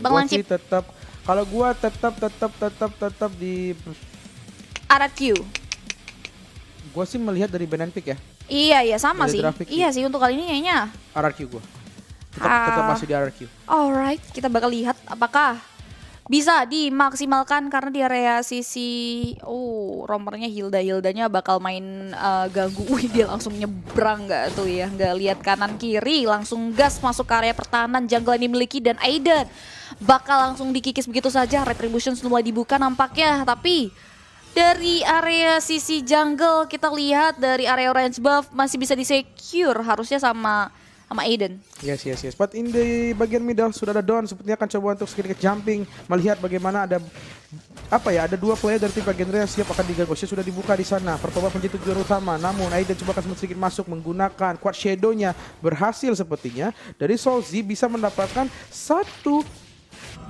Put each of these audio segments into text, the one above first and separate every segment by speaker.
Speaker 1: Bang
Speaker 2: Gua
Speaker 1: Lancip.
Speaker 2: sih tetap, kalau gua tetap di,
Speaker 1: RRQ.
Speaker 2: gua sih melihat dari Banana Pick ya,
Speaker 1: Iya sama
Speaker 2: dari
Speaker 1: sih.
Speaker 2: grafik
Speaker 1: Iya sih untuk kali ini kayaknya.
Speaker 2: RRQ gua. Tetap masih di RRQ.
Speaker 1: Alright, kita bakal lihat apakah bisa dimaksimalkan karena di area sisi romernya Hildanya bakal main ganggu. Wih, dia langsung nyebrang nggak tuh ya, nggak lihat kanan kiri, langsung gas masuk ke area pertahanan jungle yang dimiliki dan Aiden bakal langsung dikikis begitu saja. Retribution mulai dibuka nampaknya, tapi dari area sisi jungle kita lihat dari area orange buff masih bisa di-secure harusnya sama Aiden.
Speaker 2: Yes. But in the bagian middle sudah ada Don, sepertinya akan coba untuk sedikit jumping, melihat bagaimana ada ada dua player dari tim Kagendra yang siap akan diganggu. Sudah dibuka di sana. Percoba menjadi tujuan utama. Namun Aiden coba akan sedikit masuk menggunakan quad shadow-nya, berhasil sepertinya. Dari Solzy bisa mendapatkan satu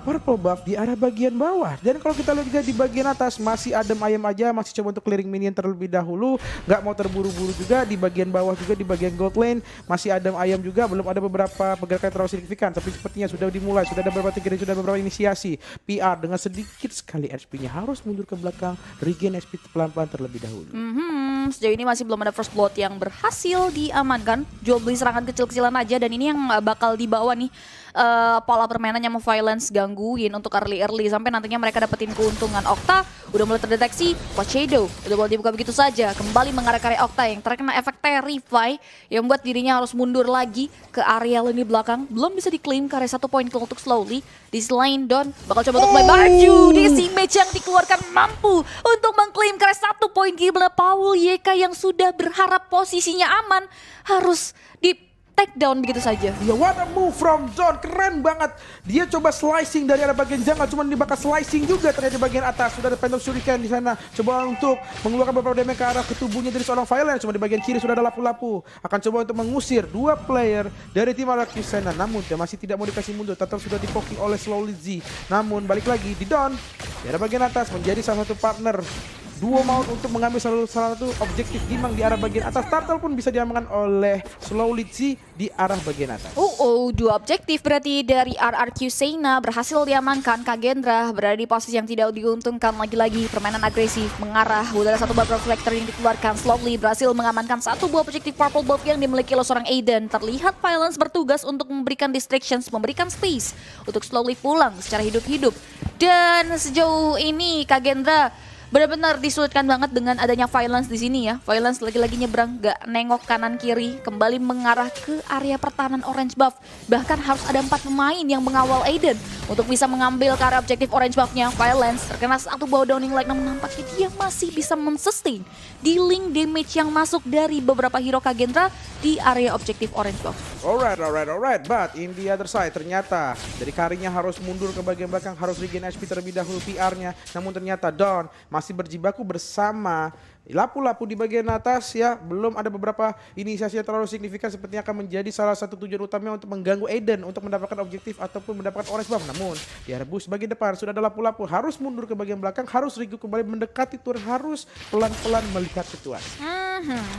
Speaker 2: purple buff di arah bagian bawah. Dan kalau kita lihat juga di bagian atas masih adem ayam aja, masih coba untuk clearing minion terlebih dahulu, nggak mau terburu-buru juga. Di bagian bawah juga di bagian gold lane masih adem ayam juga, belum ada beberapa pergerakan yang terlalu signifikan, tapi sepertinya sudah dimulai, sudah ada beberapa trigger, sudah ada beberapa inisiasi. PR dengan sedikit sekali HP-nya harus mundur ke belakang, regain HP pelan-pelan terlebih dahulu.
Speaker 1: Sejauh ini masih belum ada first blood yang berhasil diamankan. Jual beli serangan kecil-kecilan aja, dan ini yang bakal dibawa nih pola permainannya mau violence gangguin untuk early sampai nantinya mereka dapetin keuntungan. Okta udah mulai terdeteksi, Quad Shadow udah mulai dibuka begitu saja, kembali mengarah ke area Okta yang terkena efek Terrify yang membuat dirinya harus mundur lagi ke area lini belakang. Belum bisa diklaim ke area 1 poin untuk slowly. Di selain Don bakal coba untuk mulai baju di si match yang dikeluarkan mampu untuk mengklaim ke area 1 poin. Gimana Paul YK yang sudah berharap posisinya aman harus di take down begitu saja.
Speaker 2: Ya, what a move from Don, keren banget. Dia coba slicing dari arah bagian jungle, cuman dibakar slicing juga ternyata di bagian atas. Sudah ada Phantom Shuriken di sana, coba untuk mengeluarkan beberapa damage ke arah ketubuhnya dari seorang Violence. Cuma di bagian kiri sudah ada lapu-lapu, akan coba untuk mengusir dua player dari tim RRQ sana. Namun dia masih tidak mau dikasih mundur, tetap sudah dipoking oleh Slowly Z. Namun balik lagi di Don, di arah bagian atas menjadi salah satu partner duo maut untuk mengambil salah satu objektif Gimang di arah bagian atas. Turtle pun bisa diamankan oleh Slowly Z di arah bagian atas.
Speaker 1: Dua objektif berarti dari RRQ Seina berhasil diamankan. Kagendra berada di posisi yang tidak diuntungkan. Lagi-lagi permainan agresif mengarah. Udah ada satu buah reflector yang dikeluarkan. Slowly berhasil mengamankan satu buah objektif purple buff yang dimiliki oleh seorang Aiden. Terlihat Violence bertugas untuk memberikan distractions, memberikan space untuk Slowly pulang secara hidup-hidup. Dan sejauh ini Kagendra benar-benar disulitkan banget dengan adanya Violence di sini ya. Violence lagi-lagi nyebrang, gak nengok kanan kiri, kembali mengarah ke area pertahanan orange buff. Bahkan harus ada 4 pemain yang mengawal Aiden untuk bisa mengambil ke area objektif orange buff-nya. Violence terkena satu bawah downing leg, namun nampaknya dia masih bisa men-sustain dealing damage yang masuk dari beberapa hero Kagendra di area objektif orange buff.
Speaker 2: Alright. But in the other side ternyata dari Karinya harus mundur ke bagian belakang, harus regain HP terlebih dahulu PR-nya. Namun ternyata Don masih berjibaku bersama lapu-lapu di bagian atas ya. Belum ada beberapa inisiasi yang terlalu signifikan, sepertinya akan menjadi salah satu tujuan utamanya untuk mengganggu Aiden untuk mendapatkan objektif ataupun mendapatkan orange buff. Namun di area bus bagian depan sudah ada lapu-lapu, harus mundur ke bagian belakang, harus regroup kembali mendekati turn, harus pelan-pelan melihat situasi.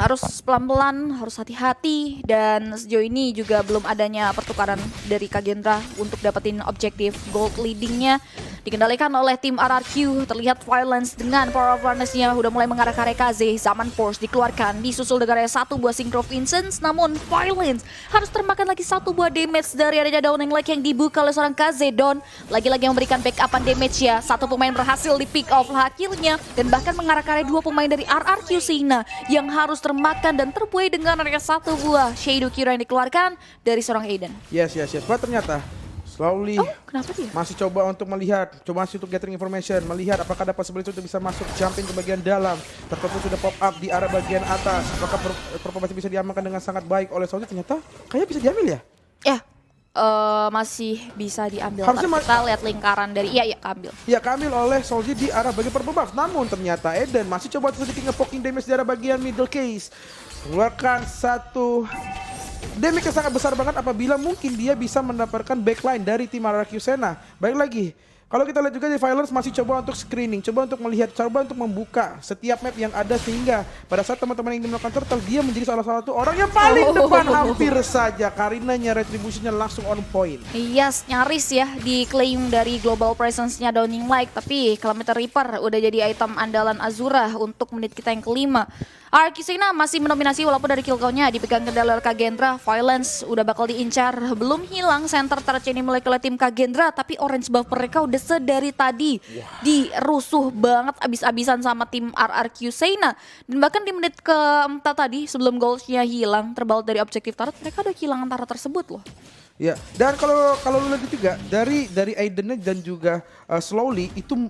Speaker 1: Harus pelan-pelan, harus hati-hati, dan sejauh ini juga belum adanya pertukaran dari Kagendra untuk dapetin objektif gold leadingnya dikendalikan oleh tim RRQ. Terlihat Violence dengan power of awareness-nya udah mulai mengarah ke area KZ. Zaman Force dikeluarkan, disusul dengan satu buah Synchro Vincent. Namun Violence harus termakan lagi satu buah damage dari area downing leg yang dibuka oleh seorang KZ. Don lagi-lagi memberikan backupan damage ya. Satu pemain berhasil di pick off akhirnya, dan bahkan mengarah ke area dua pemain dari RRQ Seina yang harus termakan dan terbuai dengan area satu buah Shadow Kira yang dikeluarkan dari seorang Aiden.
Speaker 2: Yes. But ternyata Slowly
Speaker 1: Kenapa dia?
Speaker 2: masih coba untuk melihat, coba masih untuk gathering information, melihat apakah dapat possibility untuk bisa masuk jumping ke bagian dalam. Tertentu sudah pop up di arah bagian atas. Apakah masih bisa diamankan dengan sangat baik oleh Slowly? Ternyata kayaknya bisa diambil ya?
Speaker 1: Ya, masih bisa diambil.
Speaker 2: Harusnya
Speaker 1: kita lihat lingkaran dari keambil.
Speaker 2: Ya, keambil oleh Solzy di arah bagian purple buff. Namun ternyata Eden masih coba sedikit nge-poking damage di arah bagian middle case. Mengeluarkan satu damage yang sangat besar banget apabila mungkin dia bisa mendapatkan backline dari tim RRQ Seina. Baik lagi, Kalau kita lihat juga di Violence masih coba untuk screening, coba untuk melihat, coba untuk membuka setiap map yang ada sehingga pada saat teman-teman yang melakukan turtle dia menjadi salah satu orang yang paling depan hampir saja. Karinanya retribusinya langsung on point.
Speaker 1: Yes, nyaris ya diklaim dari global presence-nya Downing Light, tapi Kilometer Reaper udah jadi item andalan Azura untuk menit kita yang kelima. RRQ Sena masih mendominasi walaupun dari kill count-nya dipegang kendali oleh Kagendra. Violence udah bakal diincar, belum hilang center turret ini mulai oleh tim Kagendra, tapi orange buff mereka udah sedari tadi dirusuh banget abis-abisan sama tim RRQ Sena. Dan bahkan di menit keempat tadi sebelum goalsnya hilang terbaut dari objektif turret, mereka udah kehilangan turret tersebut loh.
Speaker 2: Ya, dan kalau lu lihat juga dari Aiden dan juga Slowly itu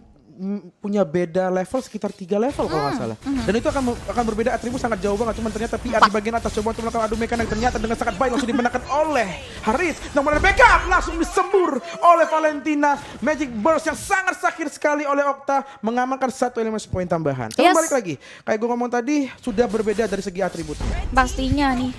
Speaker 2: punya beda level sekitar 3 level kalau nggak salah. Dan itu akan berbeda atribut sangat jauh banget. Cuman ternyata PR di bagian atas coba untuk melakukan adu mekanik ternyata dengan sangat baik langsung dimenangkan oleh Haris. Namun ada backup langsung disembur oleh Valentina. Magic Burst yang sangat sakit sekali oleh Okta mengamankan 1 elemen poin tambahan. Tapi balik lagi, kayak gue ngomong tadi sudah berbeda dari segi atribut.
Speaker 1: Pastinya nih,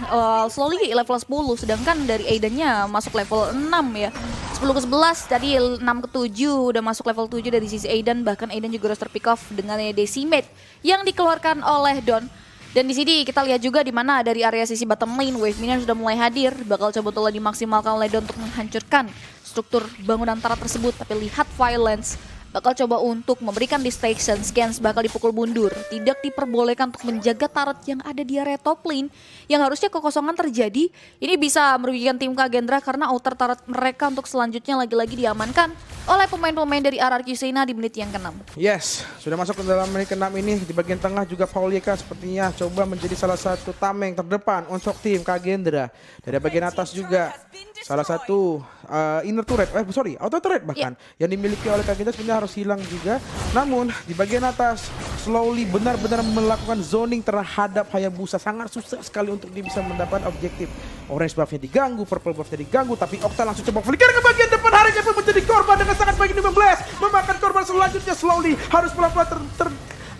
Speaker 1: Slowly level 10 sedangkan dari Aidennya masuk level 6 ya. 10 ke 11 tadi 6 ke 7 udah masuk level 7 dari sisi Aiden. Bahkan Aiden juga harus terpick off dengan Decimate yang dikeluarkan oleh Don. Dan di sini kita lihat juga di mana dari area sisi bottom lane Wave Minion sudah mulai hadir, bakal coba dimaksimalkan oleh Don untuk menghancurkan struktur bangunan turret tersebut. Tapi lihat Violence bakal coba untuk memberikan distraction, Scans bakal dipukul mundur, tidak diperbolehkan untuk menjaga turret yang ada di area top lane yang harusnya kekosongan terjadi. Ini bisa merugikan tim Kagendra karena outer turret mereka untuk selanjutnya lagi-lagi diamankan oleh pemain-pemain dari RRQ Sena di menit yang ke-6.
Speaker 2: Yes, sudah masuk ke dalam menit ke-6 ini. Di bagian tengah juga Paulieka sepertinya coba menjadi salah satu tameng terdepan untuk tim Kagendra. Dari bagian atas juga salah satu inner turret, outer turret bahkan yang dimiliki oleh Kagendra sebenarnya harus hilang juga. Namun di bagian atas Slowly benar-benar melakukan zoning terhadap Hayabusa. Sangat susah sekali untuk dia bisa mendapatkan objektif. Orange buff-nya diganggu, purple buff-nya diganggu, tapi Okta langsung coba flicker ke bagian depan. Harisnya pun menjadi korban dengan sangat baik di Blast. Memakan korban selanjutnya Slowly harus pelan-pelan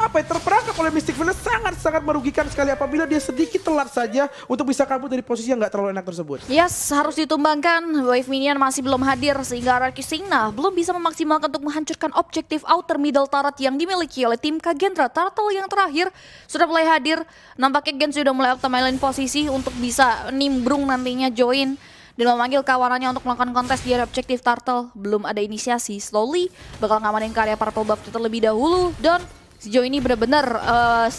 Speaker 2: terperangkap oleh Mystic Village. Sangat-sangat merugikan sekali apabila dia sedikit telat saja untuk bisa kabur dari posisi yang nggak terlalu enak tersebut.
Speaker 1: Yes, harus ditumbangkan. Wave Minion masih belum hadir sehingga RRQ Sena belum bisa memaksimalkan untuk menghancurkan objektif outer middle turret yang dimiliki oleh tim Kagendra. Turtle yang terakhir sudah mulai hadir. Nampaknya Gen sudah mulai optimalain posisi untuk bisa nimbrung nantinya join dan memanggil kawanannya untuk melakukan kontes di area objektif Turtle. Belum ada inisiasi. Slowly bakal ngamanin karya purple buff terlebih dahulu. Dan sejauh ini benar-benar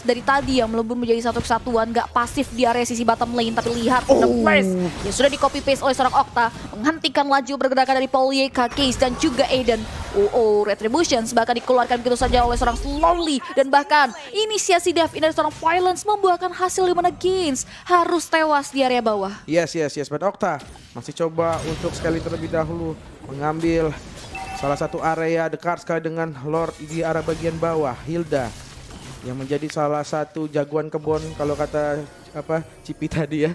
Speaker 1: dari tadi yang melebur menjadi satu kesatuan, gak pasif di area sisi bottom lane. Tapi lihat the first yang sudah di copy paste oleh seorang Okta, menghentikan laju pergerakan dari Paulieka, Case dan juga Aiden. Retributions bahkan dikeluarkan begitu saja oleh seorang Slowly. Dan bahkan inisiasi dive in dari seorang Violence membuahkan hasil di mana Gains harus tewas di area bawah.
Speaker 2: Yes, but Okta masih coba untuk sekali terlebih dahulu mengambil salah satu area dekat sekali dengan Lord di arah bagian bawah. Hilda yang menjadi salah satu jagoan kebon kalau kata Cipi tadi ya.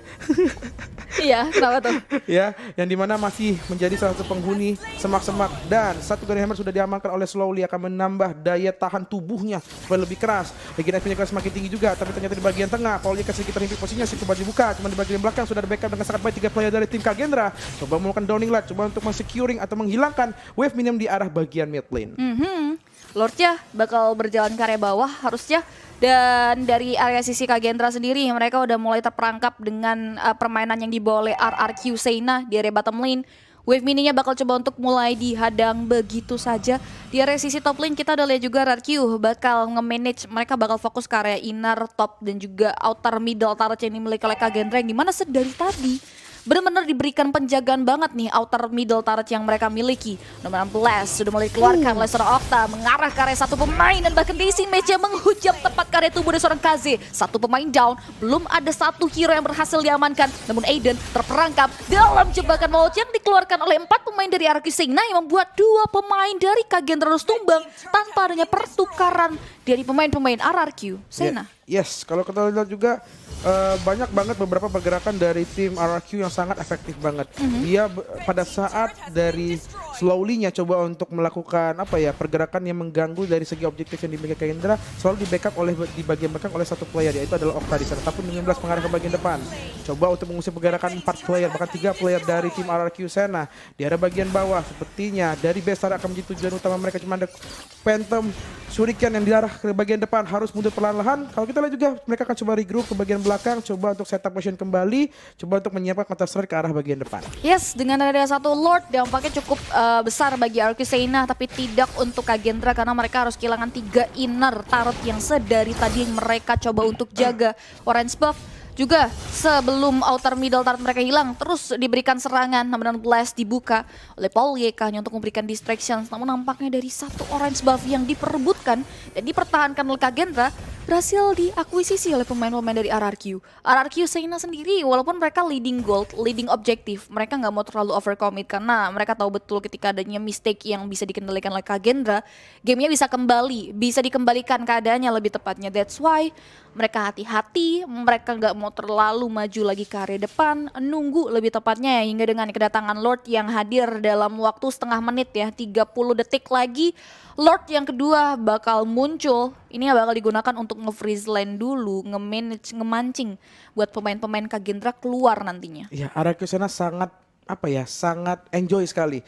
Speaker 1: Iya, kenapa tuh?
Speaker 2: Ya, yang dimana masih menjadi salah satu penghuni semak-semak. Dan satu Gun Hammer sudah diamankan oleh Slowly, akan menambah daya tahan tubuhnya supaya lebih keras. Bagian SP-nya semakin tinggi juga, tapi ternyata di bagian tengah Paulieka sedikit terhimpit posisinya, coba dibuka. Cuma di bagian belakang sudah ada backup dengan sangat baik 3 player dari tim Kagendra. Coba melakukan Downing Light, coba untuk securing atau menghilangkan wave minimum di arah bagian mid lane.
Speaker 1: Lordnya bakal berjalan ke area bawah harusnya. Dan dari area sisi Kagendra sendiri mereka udah mulai terperangkap dengan permainan yang dibawa oleh RRQ Sena di area bottom lane. Wave mininya bakal coba untuk mulai dihadang begitu saja. Di area sisi top lane kita udah lihat juga RRQ bakal nge-manage, mereka bakal fokus ke area inner, top dan juga outer middle turret yang dimiliki oleh Kagendra, yang dimana sedari tadi benar-benar diberikan penjagaan banget nih outer middle turret yang mereka miliki. Nomor 16 sudah mulai dikeluarkan oleh seorang Okta mengarah ke area satu pemain dan bahkan Decimate yang menghujam tepat ke area tubuh dari seorang KZ. Satu pemain down, belum ada satu hero yang berhasil diamankan. Namun Aiden terperangkap dalam jebakan maut yang dikeluarkan oleh 4 pemain dari RRQ Sena yang membuat 2 pemain dari Kagendra harus tumbang tanpa adanya pertukaran dari pemain-pemain RRQ Sena.
Speaker 2: Yes, kalau kita lihat juga banyak banget beberapa pergerakan dari tim RRQ yang sangat efektif banget. Dia pada saat dari slowly-nya coba untuk melakukan pergerakan yang mengganggu dari segi objektif yang dimiliki Kagendra, selalu di backup di bagian belakang oleh satu player, yaitu adalah Okta di sana. Tapi 19 mengarah ke bagian depan. Coba untuk mengusir pergerakan 4 player, bahkan 3 player dari tim RRQ sana. Di area bagian bawah, sepertinya dari Besar akan menjadi tujuan utama mereka, cuma ada Phantom Shuriken yang diarah ke bagian depan, harus mundur perlahan-lahan. Kalau kita lihat juga mereka akan coba regroup ke bagian belakang, coba untuk setup position kembali, coba untuk menyiapkan counter strike ke arah bagian depan.
Speaker 1: Yes, dengan ada satu Lord dampaknya cukup besar bagi RRQ Sena, tapi tidak untuk Kagendra karena mereka harus kehilangan 3 inner turret yang sedari tadi yang mereka coba untuk jaga. Orange buff juga sebelum outer middle turret mereka hilang terus diberikan serangan, namun blast dibuka oleh Paul YK hanya untuk memberikan distractions, namun nampaknya dari satu orange buff yang diperebutkan dan dipertahankan oleh Kagendra berhasil diakuisisi oleh pemain-pemain dari RRQ. RRQ Sena sendiri walaupun mereka leading gold, leading objektif, mereka nggak mau terlalu overcommit karena mereka tahu betul ketika adanya mistake yang bisa dikendalikan oleh Kagendra, gamenya bisa kembali, bisa dikembalikan keadaannya lebih tepatnya. That's why mereka hati-hati, mereka nggak mau terlalu maju lagi ke area depan, nunggu lebih tepatnya hingga dengan kedatangan Lord yang hadir dalam waktu setengah menit ya, 30 detik lagi. Lord yang kedua bakal muncul, ini bakal digunakan untuk nge-freeze lane dulu, nge-manage, ngemancing buat pemain-pemain Kagendra keluar nantinya.
Speaker 2: Ya, RRQ sana sangat sangat enjoy sekali.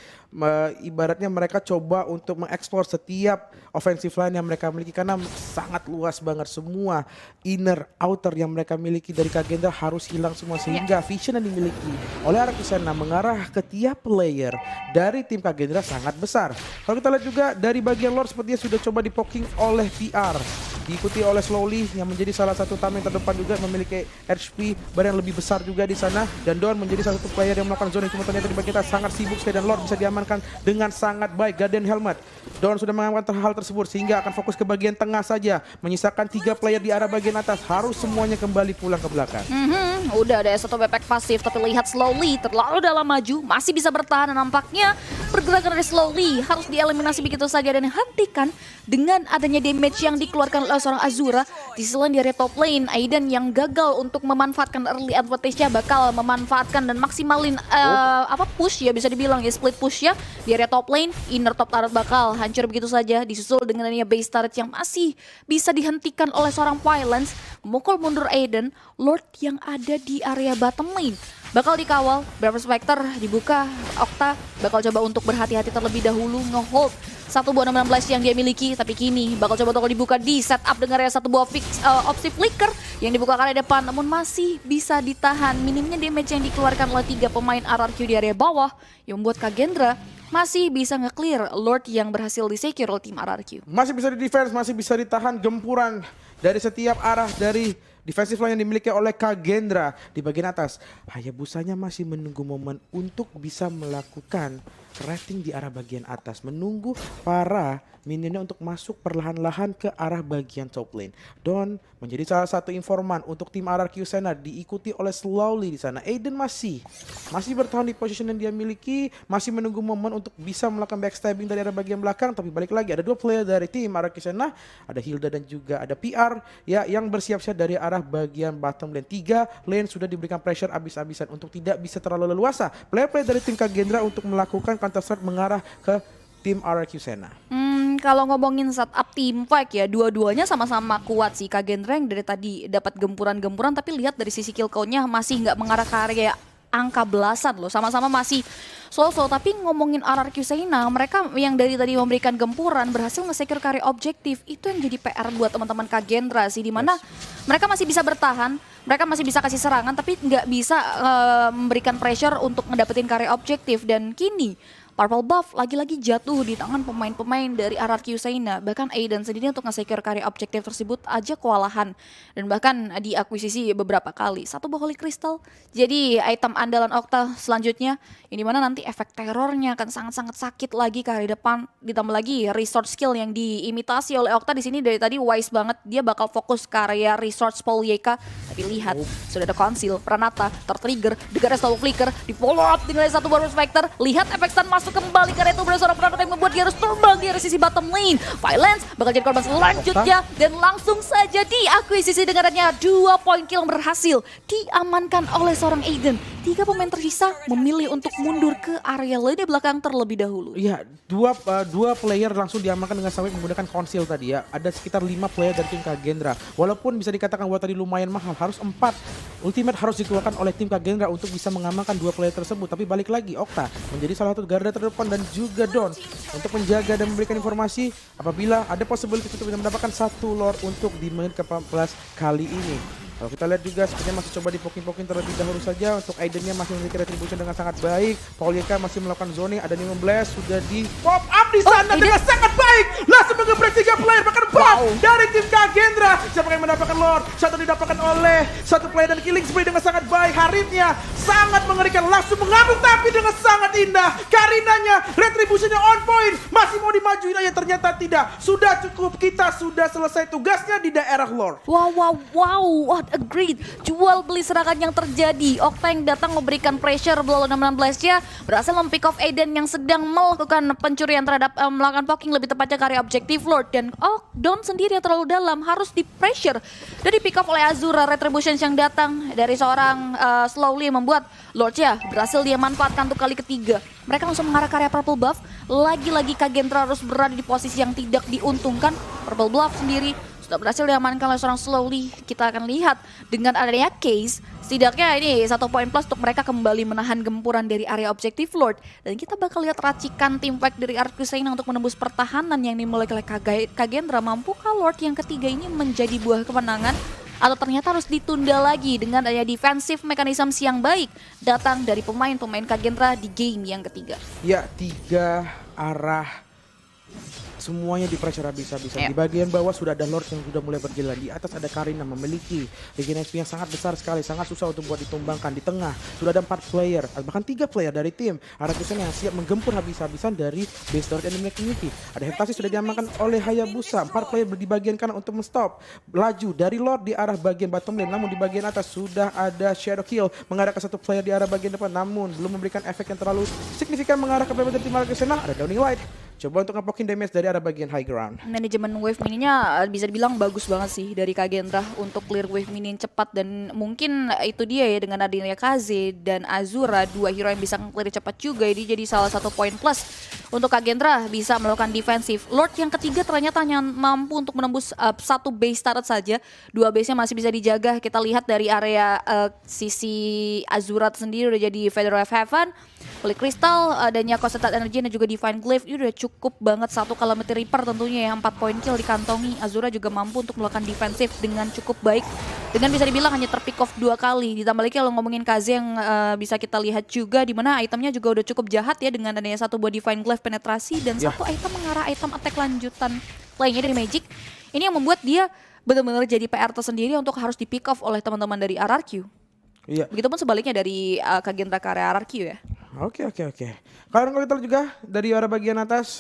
Speaker 2: Ibaratnya mereka coba untuk mengeksplor setiap offensive line yang mereka miliki karena sangat luas banget, semua inner outer yang mereka miliki dari Kagendra harus hilang semua sehingga vision yang dimiliki oleh RRQ Sena mengarah ke tiap player dari tim Kagendra sangat besar. Kalau kita lihat juga dari bagian Lord sepertinya sudah coba dipoking oleh PR, diikuti oleh Slowly yang menjadi salah satu tamen terdepan juga memiliki HP yang lebih besar juga di sana, dan Don menjadi salah satu player yang melakukan zone, cuma ternyata di bagian kita sangat sibuk sekali dan Lord bisa diamankan dengan sangat baik. Guardian Helmet, Don sudah mengamankan hal tersebut sehingga akan fokus ke bagian tengah saja, menyisakan 3 player di arah bagian atas, harus semuanya kembali pulang ke belakang.
Speaker 1: Udah ada satu backpack pasif tapi lihat Slowly terlalu dalam maju, masih bisa bertahan dan nampaknya pergerakan dari Slowly harus dieliminasi begitu saja dan dihentikan dengan adanya damage yang dikeluarkan oleh seorang Azura. Di selain di area top lane, Aiden yang gagal untuk memanfaatkan early advantage-nya bakal memanfaatkan dan maksimalin push ya, bisa dibilang ya, split push ya di area top lane. Inner top turret bakal hancur begitu saja, disusul dengan adanya base turret yang masih bisa dihentikan oleh seorang Violence, memukul mundur Aiden. Lord yang ada di area bottom lane bakal dikawal, Brave Spectre dibuka, Okta bakal coba untuk berhati-hati terlebih dahulu, nge-hold satu buah 16 yang dia miliki, tapi kini bakal coba untuk dibuka di setup dengan satu buah opsi flicker yang dibuka ke area depan, namun masih bisa ditahan. Minimnya damage yang dikeluarkan oleh 3 pemain RRQ di area bawah yang membuat Kagendra masih bisa nge-clear Lord yang berhasil di-secure oleh tim RRQ.
Speaker 2: Masih bisa di-defense, masih bisa ditahan gempuran dari setiap arah dari defensive line yang dimiliki oleh Kagendra di bagian atas. Hayabusanya masih menunggu momen untuk bisa melakukan rating di arah bagian atas, menunggu para minionnya untuk masuk perlahan-lahan ke arah bagian top lane. Don menjadi salah satu informan untuk tim RRQ Sena, diikuti oleh Slowly di sana. Aiden masih bertahan di position yang dia miliki, masih menunggu momen untuk bisa melakukan backstabbing dari arah bagian belakang. Tapi balik lagi ada 2 player dari tim RRQ Sena, ada Hilda dan juga ada PR ya yang bersiap-siap dari arah bagian bottom lane. 3 lane sudah diberikan pressure abis-abisan untuk tidak bisa terlalu leluasa player-player dari tim Kagendra untuk melakukan counter strike mengarah ke tim RRQ Sena.
Speaker 1: Kalau ngomongin setup team fight ya, dua-duanya sama-sama kuat sih. Kagendra yang dari tadi dapat gempuran-gempuran, tapi lihat dari sisi kill count-nya masih nggak mengarah ke area angka belasan loh, sama-sama masih so-so. Tapi ngomongin RRQ Sena, mereka yang dari tadi memberikan gempuran berhasil nge-secure area objektif. Itu yang jadi PR buat teman-teman Kagendra sih, dimana mereka masih bisa bertahan, mereka masih bisa kasih serangan, tapi nggak bisa memberikan pressure untuk ngedapetin area objektif. Dan kini Purple buff lagi-lagi jatuh di tangan pemain-pemain dari RRQ Sena. Bahkan Aiden sendiri untuk nge-secure karya objektif tersebut aja kewalahan. Dan bahkan diakuisisi beberapa kali. Satu buah Holy Crystal jadi item andalan Okta selanjutnya. Yang dimana nanti efek terornya akan sangat-sangat sakit lagi ke area depan. Ditambah lagi resource skill yang diimitasi oleh Okta di sini dari tadi wise banget. Dia bakal fokus ke area resource Paul YK. Tapi lihat, sudah ada Conceal, Pranata, tertrigger, Degares Star Flicker, di follow up dengan satu buah Spectre. Lihat efek stun masuk kembali ke Reto seorang Pranata yang membuat dia harus terbang di area sisi bottom lane. Violence bakal jadi korban selanjutnya dan langsung saja diakuisisi dengan adanya 2 poin kill yang berhasil diamankan oleh seorang Aiden. 3 pemain tersisa memilih untuk mundur ke area lini belakang terlebih dahulu.
Speaker 2: Iya, dua player langsung diamankan dengan sampai menggunakan konsil tadi ya. Ada sekitar 5 player dari tim Kagendra. Walaupun bisa dikatakan bahwa tadi lumayan mahal, harus 4 ultimate harus dikeluarkan oleh tim Kagendra untuk bisa mengamankan 2 player tersebut. Tapi balik lagi, Okta menjadi salah satu garda terdepan dan juga Don untuk menjaga dan memberikan informasi apabila ada possibility untuk mendapatkan 1 lord untuk di menit ke-14 kali ini. Kalau kita lihat juga sepertinya masih coba dipoking-poking terlebih dahulu saja. Untuk Aidennya masih memiliki retribution dengan sangat baik. Paulika masih melakukan zoning, ada 15 sudah di pop up di sana dengan sangat baik. Langsung mengeprek 3 player, bahkan 4 dari tim Kagendra. Siapa yang mendapatkan Lord? Satu didapatkan oleh satu player dan killing spree dengan sangat baik. Haritnya sangat mengerikan, langsung mengamuk tapi dengan sangat indah. Karinanya retributionnya on point, masih mau dimajuin aja ternyata tidak. Sudah cukup, kita sudah selesai tugasnya di daerah Lord.
Speaker 1: Wow, what a great jual beli serangan yang terjadi. Okta yang datang memberikan pressure below 16-nya berhasil mempick off Aiden yang sedang melakukan pencurian terhadap melakukan poking lebih tepatnya ke area objective Lord, dan Don sendiri yang terlalu dalam harus di pressure dan di pick off oleh Azura. Retribution yang datang dari seorang Slowly membuat Lordnya berhasil dia manfaatkan untuk kali ketiga. Mereka langsung mengarah ke area purple buff. Lagi-lagi Kagendra harus berada di posisi yang tidak diuntungkan. Purple buff sendiri sudah berhasil diamankan oleh seorang Slowly. Kita akan lihat dengan adanya case, setidaknya ini 1 poin plus untuk mereka kembali menahan gempuran dari area objective Lord. Dan kita bakal lihat racikan tim fight dari RRQ Seina untuk menembus pertahanan yang dimulai oleh Kagendra. Mampukah Lord yang ketiga ini menjadi buah kemenangan? Atau ternyata harus ditunda lagi dengan adanya defensive mechanism yang baik datang dari pemain-pemain Kagendra di game yang ketiga.
Speaker 2: Ya, 3 arah semuanya di pressure habis-habisan. Di bagian bawah sudah ada Lord yang sudah mulai berjalan. Di atas ada Karina memiliki regen HP yang sangat besar sekali. Sangat susah untuk buat ditumbangkan. Di tengah sudah ada 4 player, bahkan 3 player dari tim RRQ yang siap menggempur habis-habisan dari base turret enemy community. Ada Heptasi sudah diamankan oleh Hayabusa. 4 player di bagian kanan untuk menstop laju dari Lord di arah bagian bottom lane. Namun di bagian atas sudah ada Shadow Kill mengarah ke 1 player di arah bagian depan. Namun belum memberikan efek yang terlalu signifikan mengarah ke player dari tim RRQ. Ada Downing Light coba untuk ngepokin damage dari arah bagian high ground.
Speaker 1: Manajemen wave mininya bisa dibilang bagus banget sih dari Kagendra untuk clear wave mini yang cepat, dan mungkin itu dia ya dengan adanya Kaze dan Azura, 2 hero yang bisa clear cepat juga. Ini jadi salah satu poin plus untuk Kagendra bisa melakukan defensif. Lord yang ketiga ternyata hanya mampu untuk menembus 1 base turret saja. 2 base-nya masih bisa dijaga. Kita lihat dari area sisi Azura sendiri udah jadi Feather of Heaven, Holy Crystal, adanya Concentrate Energy dan juga Divine Glaive. Ini udah cukup banget. 1 Calamity Reaper tentunya yang 4 poin kill dikantongi. Azura juga mampu untuk melakukan defensif dengan cukup baik. Dengan bisa dibilang hanya terpick off 2 kali. Ditambah lagi kalau ngomongin Kaze yang bisa kita lihat juga di mana itemnya juga udah cukup jahat ya, dengan adanya 1 buah Divine Glaive penetrasi dan 1 item mengarah item attack lanjutan lainnya dari Magic. Ini yang membuat dia benar-benar jadi PR tersendiri untuk harus di pick off oleh teman-teman dari RRQ.
Speaker 2: Iya.
Speaker 1: Begitupun sebaliknya dari Kagendra ke area RRQ ya.
Speaker 2: Oke. Kalau kita lihat juga dari arah bagian atas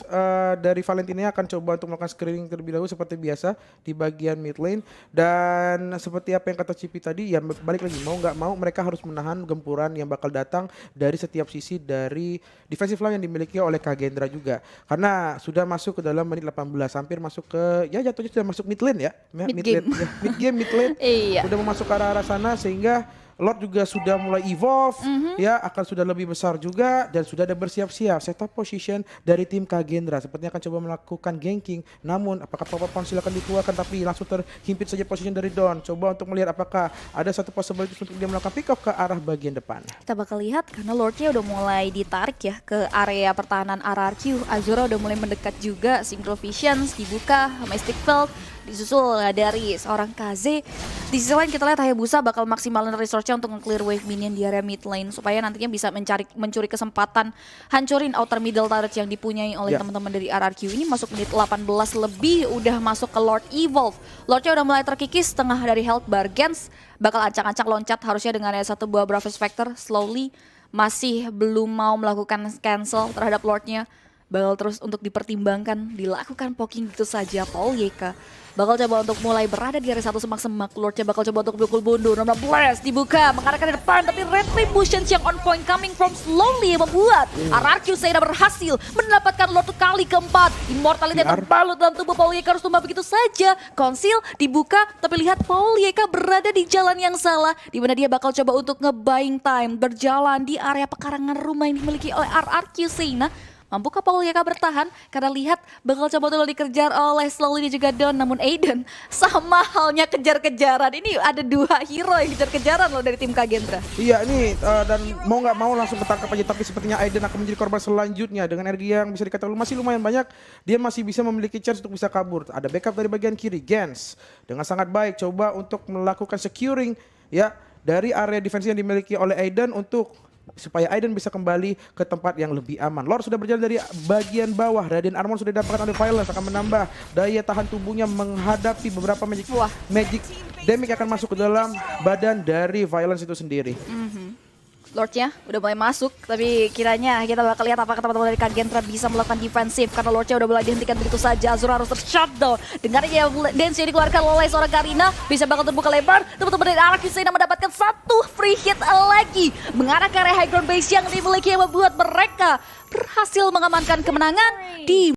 Speaker 2: dari Valentina akan coba untuk melakukan screening terlebih dahulu seperti biasa di bagian mid lane, dan seperti apa yang kata Cipi tadi ya, balik lagi mau nggak mau mereka harus menahan gempuran yang bakal datang dari setiap sisi dari defensive line yang dimiliki oleh Kagendra juga, karena sudah masuk ke dalam menit 18, hampir masuk ke ya jatuhnya sudah masuk mid lane ya,
Speaker 1: mid game
Speaker 2: mid lane
Speaker 1: iya.
Speaker 2: Sudah mau masuk ke arah sana sehingga Lord juga sudah mulai evolve, ya akan sudah lebih besar juga, dan sudah ada bersiap-siap setup position dari tim Kagendra. Sepertinya akan coba melakukan ganking, namun apakah pop-up council akan dikeluarkan, tapi langsung terhimpit saja position dari Don. Coba untuk melihat apakah ada satu possibility untuk dia melakukan pick off ke arah bagian depan.
Speaker 1: Kita bakal lihat karena Lordnya udah mulai ditarik ya ke area pertahanan RRQ. Azura udah mulai mendekat juga, Synchro Visions dibuka, Mystic Field disusul dari seorang Kaze. Di sisi lain kita lihat Hayabusa bakal maksimalin resource-nya untuk nge-clear wave minion di area mid lane supaya nantinya bisa mencuri kesempatan hancurin outer middle turret yang dipunyai oleh teman-teman dari RRQ. Ini masuk menit 18 lebih udah masuk ke Lord Evolve. Lordnya udah mulai terkikis setengah dari health bar. Gens bakal ancang-ancang loncat harusnya dengan ada 1 buah Bravos Vector. Slowly masih belum mau melakukan cancel terhadap Lordnya. bakal terus untuk dipertimbangkan, dilakukan poking gitu saja. Paul YK bakal coba untuk mulai berada di area 1 semak-semak. Lordnya bakal coba untuk pukul mundur. Nomor Blast dibuka, mengarahkan ke depan. Tapi Retribution yang on point coming from Slowly yang membuat RRQ Seina berhasil mendapatkan Lord kali keempat. Immortality yang terbalut dalam tubuh Paul YK harus tumbang begitu saja. Conceal dibuka, tapi lihat Paul YK berada di jalan yang salah. Di mana dia bakal coba untuk nge-buying time. Berjalan di area pekarangan rumah yang dimiliki oleh RRQ Seina. Mampukah Paul YK bertahan? Karena lihat bakal coba dulu dikejar oleh Slowly dan juga Don. Namun Aiden sama halnya kejar-kejaran. Ini ada dua hero yang kejar-kejaran loh dari tim Kagendra.
Speaker 2: Iya ini dan mau nggak mau langsung ketangkap aja, tapi sepertinya Aiden akan menjadi korban selanjutnya dengan energi yang bisa dikatakan masih lumayan banyak. Dia masih bisa memiliki chance untuk bisa kabur. Ada backup dari bagian kiri, Gens dengan sangat baik coba untuk melakukan securing ya dari area defense yang dimiliki oleh Aiden untuk supaya Aiden bisa kembali ke tempat yang lebih aman. Lord sudah berjalan dari bagian bawah. Radiant Armor sudah didapatkan oleh Violence, akan menambah daya tahan tubuhnya menghadapi beberapa magic damage akan masuk ke dalam badan dari Violence itu sendiri.
Speaker 1: Lordnya udah mulai masuk, tapi kiranya kita bakal lihat apakah teman-teman dari Kagendra bisa melakukan defensif karena Lordnya udah mulai dihentikan begitu saja. Azura harus ter-shutdown. Dengarnya dance yang dikeluarkan oleh seorang Karina bisa bakal terbuka lebar. Teman-teman dari RRQ Seina mendapatkan satu free hit lagi mengarah ke area high ground base yang dimiliki yang membuat mereka berhasil mengamankan kemenangan di